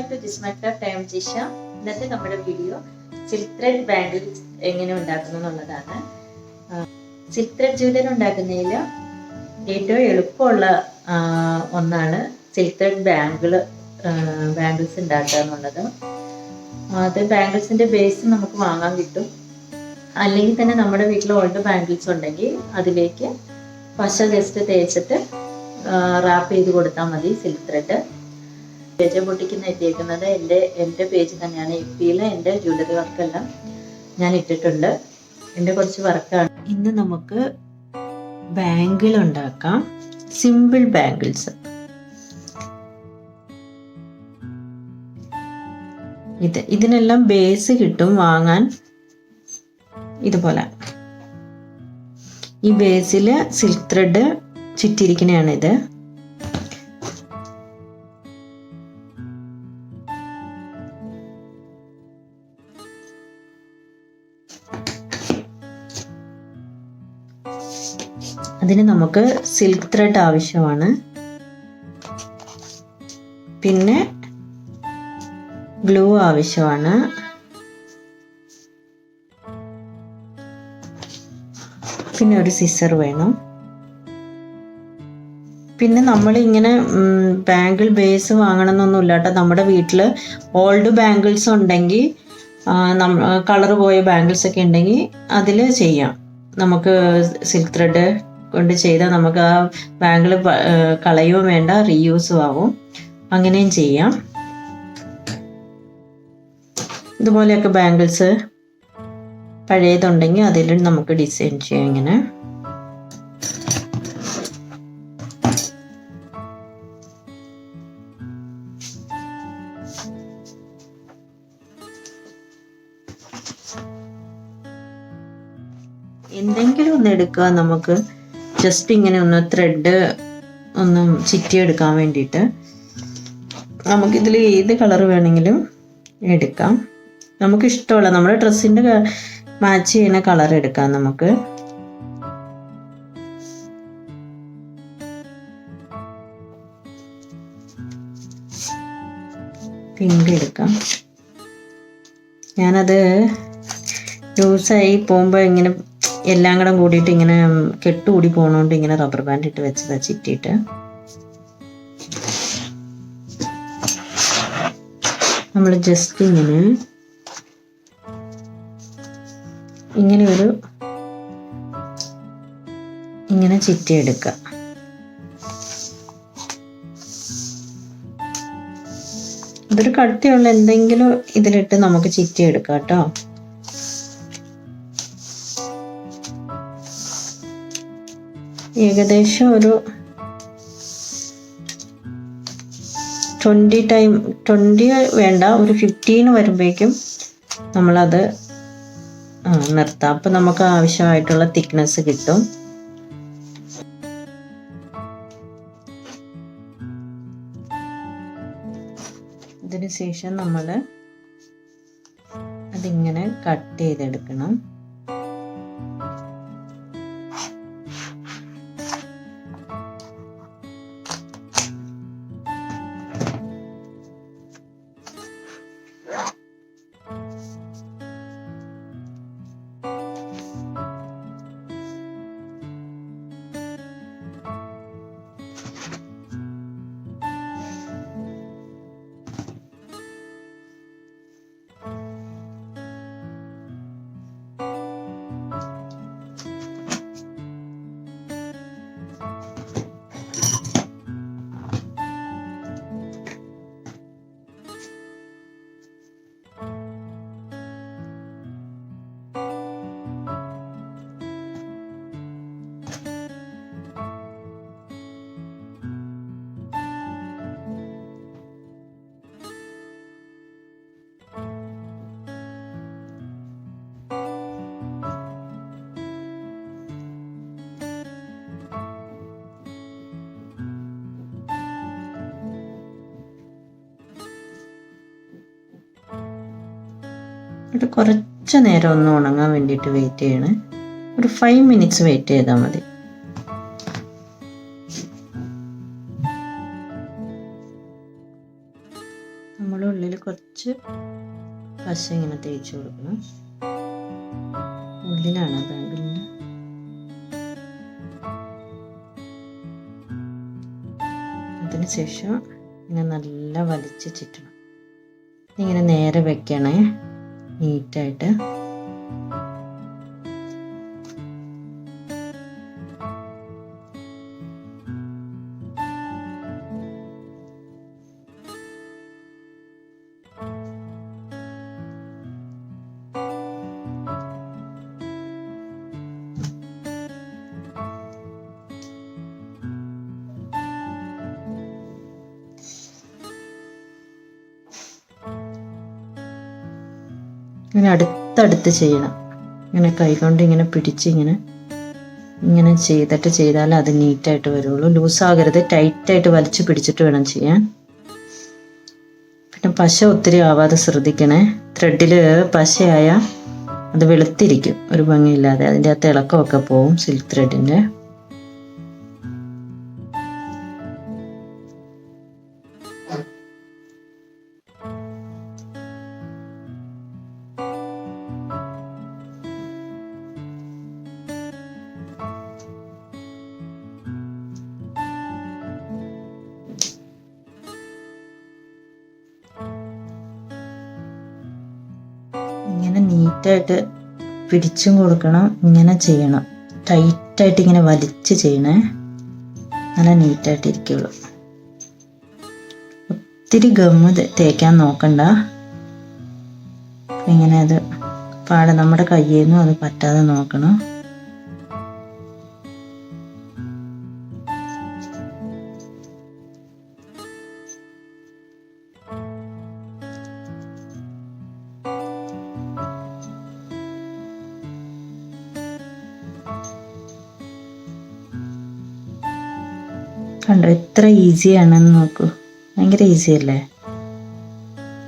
Back to ജിസ്മക്ക time Jisha. ഇന്നത്തെ നമ്മുടെ വീഡിയോ സിൽക്ക് ത്രെഡ് ബാംഗിൾസ് എങ്ങനെ ഉണ്ടാക്കുന്നു എന്നുള്ളതാണ്. സിൽക്ക് ത്രെഡ് ജ്വല്ലറി ഉണ്ടാക്കുന്നതിൽ ഏറ്റവും എളുപ്പമുള്ള ഒന്നാണ് സിൽക്ക് ത്രെഡ് ബാംഗിൾസ് ഉണ്ടാക്കുക എന്നുള്ളത്. അത് ബാംഗിൾസിൻ്റെ ബേസ് നമുക്ക് വാങ്ങാൻ കിട്ടും. അല്ലെങ്കിൽ തന്നെ നമ്മുടെ വീട്ടിൽ ഓൾഡ് ബാംഗിൾസ് ഉണ്ടെങ്കിൽ അതിലേക്ക് പശ ജസ്റ്റ് തേച്ചിട്ട് റാപ്പ് ചെയ്ത് കൊടുത്താൽ മതി. സിൽക്ക് ത്രെഡ് പേജ് പൊട്ടിക്കുന്ന എത്തിയേക്കുന്നത് എൻ്റെ പേജ് തന്നെയാണ്. FB-യിൽ എൻ്റെ ജ്വല്ലറി വർക്കെല്ലാം ഞാൻ ഇട്ടിട്ടുണ്ട്. എൻ്റെ കുറച്ച് വർക്കാണ്. ഇന്ന് നമുക്ക് ബാംഗിൾ ഉണ്ടാക്കാം. Simple bangles. ഇതിനെല്ലാം ബേസ് കിട്ടും വാങ്ങാൻ. ഇതുപോലെ ഈ ബേസിൽ സിൽക്ക് ത്രെഡ് ചുറ്റിയിരിക്കുന്നതാണ് ഇത്. അതിന് നമുക്ക് സിൽക്ക് ത്രെഡ് ആവശ്യമാണ്. പിന്നെ ഗ്ലൂ ആവശ്യമാണ്. പിന്നെ ഒരു സിസർ വേണം. പിന്നെ നമ്മൾ ഇങ്ങനെ ബാംഗിൾ ബേസ് വാങ്ങണമെന്നൊന്നുമില്ല കേട്ടോ. നമ്മുടെ വീട്ടിൽ ഓൾഡ് ബാംഗിൾസ് ഉണ്ടെങ്കിൽ, കളർ പോയ ബാംഗിൾസ് ഒക്കെ ഉണ്ടെങ്കിൽ അതിൽ ചെയ്യാം. നമുക്ക് സിൽക്ക് ത്രെഡ് കൊണ്ട് ചെയ്താൽ നമുക്ക് ആ ബാംഗിൾ കളയുകയും വേണ്ട, റീയൂസും ആവും. അങ്ങനെയും ചെയ്യാം. ഇതുപോലെയൊക്കെ ബാംഗിൾസ് പഴയതുണ്ടെങ്കിൽ അതിൽ നമുക്ക് ഡിസൈൻ ചെയ്യാം. ഇങ്ങനെ എന്തെങ്കിലും ഒന്ന് എടുക്കുക. നമുക്ക് ജസ്റ്റ് ഇങ്ങനെ ഒന്ന് ത്രെഡ് ഒന്ന് ചുറ്റിയെടുക്കാൻ വേണ്ടിയിട്ട് നമുക്കിതിൽ ഏത് കളർ വേണമെങ്കിലും എടുക്കാം. നമുക്ക് ഇഷ്ടമുള്ള നമ്മുടെ ഡ്രസ്സിൻ്റെ മാച്ച് ചെയ്യുന്ന കളർ എടുക്കാം. നമുക്ക് പിങ്ക് എടുക്കാം. ഞാനത് ലൂസായി പോകുമ്പോൾ ഇങ്ങനെ എല്ലാം കൂടെ കൂടിയിട്ട് ഇങ്ങനെ കെട്ടുകൂടി പോകണോണ്ട് ഇങ്ങനെ റബ്ബർ ബാൻഡ് ഇട്ട് വെച്ചതാ ചിറ്റിയിട്ട്. നമ്മൾ ജസ്റ്റ് ഇങ്ങനെ ചിറ്റിയെടുക്കുക. ഇതൊരു കട്ടിയുള്ള എന്തെങ്കിലും ഇതിലിട്ട് നമുക്ക് ചിറ്റിയെടുക്കാം കേട്ടോ. ഏകദേശം ഒരു 20 വേണ്ട, ഒരു 15 വരുമ്പോഴേക്കും നമ്മളത് നിർത്താം. അപ്പം നമുക്ക് ആവശ്യമായിട്ടുള്ള തിക്നെസ് കിട്ടും. ഇതിനുശേഷം നമ്മൾ അതിങ്ങനെ കട്ട് ചെയ്തെടുക്കണം. ഇത് കുറച്ച് നേരം ഒന്ന് ഉണങ്ങാൻ വേണ്ടിയിട്ട് വെയിറ്റ് ചെയ്യണം. ഒരു 5 minutes വെയിറ്റ് ചെയ്താൽ മതി. നമ്മൾ കുറച്ച് പശ ഇങ്ങനെ തേച്ച് കൊടുക്കണം. ഉള്ളിലാണ് ബാങ്കിളിൻ്റെ. അതിനുശേഷം ഇങ്ങനെ നല്ല വലിച്ച് ചുറ്റണം. ഇങ്ങനെ നേരെ വെക്കണേ, നീറ്റായിട്ട്. ഇങ്ങനെ അടുത്തടുത്ത് ചെയ്യണം. ഇങ്ങനെ കൈകൊണ്ട് ഇങ്ങനെ പിടിച്ച് ഇങ്ങനെ ചെയ്താൽ അത് നീറ്റായിട്ട് വരുള്ളൂ. ലൂസാകരുത്, ടൈറ്റായിട്ട് വലിച്ചു പിടിച്ചിട്ട് വേണം ചെയ്യാൻ. പിന്നെ പശ ഒത്തിരി ആവാതെ ശ്രദ്ധിക്കണേ. ത്രെഡിൽ പശയായാൽ അത് വെളുത്തിരിക്കും, ഒരു ഭംഗിയില്ലാതെ. അതിൻ്റെ അകത്ത് ഇളക്കമൊക്കെ പോവും സിൽക്ക് ത്രെഡിൻ്റെ. ഇങ്ങനെ നീറ്റായിട്ട് പിടിച്ചും കൊടുക്കണം, ഇങ്ങനെ ചെയ്യണം. ടൈറ്റായിട്ട് ഇങ്ങനെ വലിച്ച് ചെയ്യണേ, നല്ല നീറ്റായിട്ട് ഇരിക്കുള്ളൂ. ഒത്തിരി ഗമ്മ് തേക്കാൻ നോക്കണ്ട. ഇങ്ങനെ അത് നമ്മുടെ കയ്യിൽ നിന്നും അത് പറ്റാതെ നോക്കണം. കണ്ടോ എത്ര ഈസിയാണെന്ന് നോക്കൂ, ഭയങ്കര ഈസി അല്ലേ?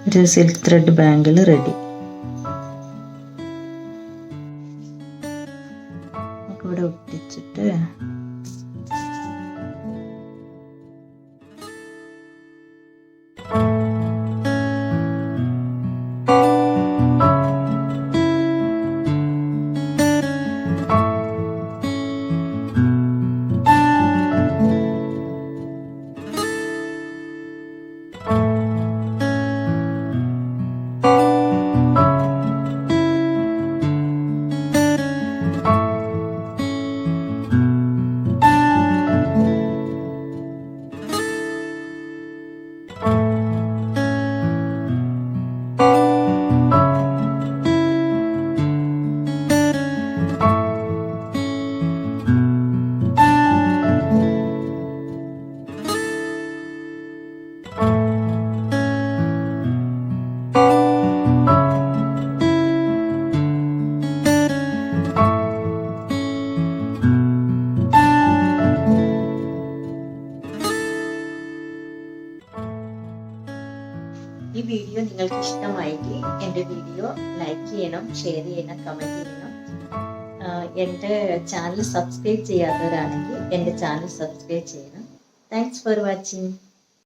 ഒരു സിൽക്ക് ത്രെഡ് ബാങ്കിൾ റെഡി. ഇവിടെ ഒട്ടിച്ചിട്ട് ഈ വീഡിയോ നിങ്ങൾക്ക് ഇഷ്ടമായെങ്കിൽ എൻ്റെ വീഡിയോ ലൈക്ക് ചെയ്യണം, ഷെയർ ചെയ്യണം, കമൻറ്റ് ചെയ്യണം. എൻ്റെ ചാനൽ സബ്സ്ക്രൈബ് ചെയ്യാത്തവരാണെങ്കിൽ എൻ്റെ ചാനൽ സബ്സ്ക്രൈബ് ചെയ്യണം. Thanks for watching.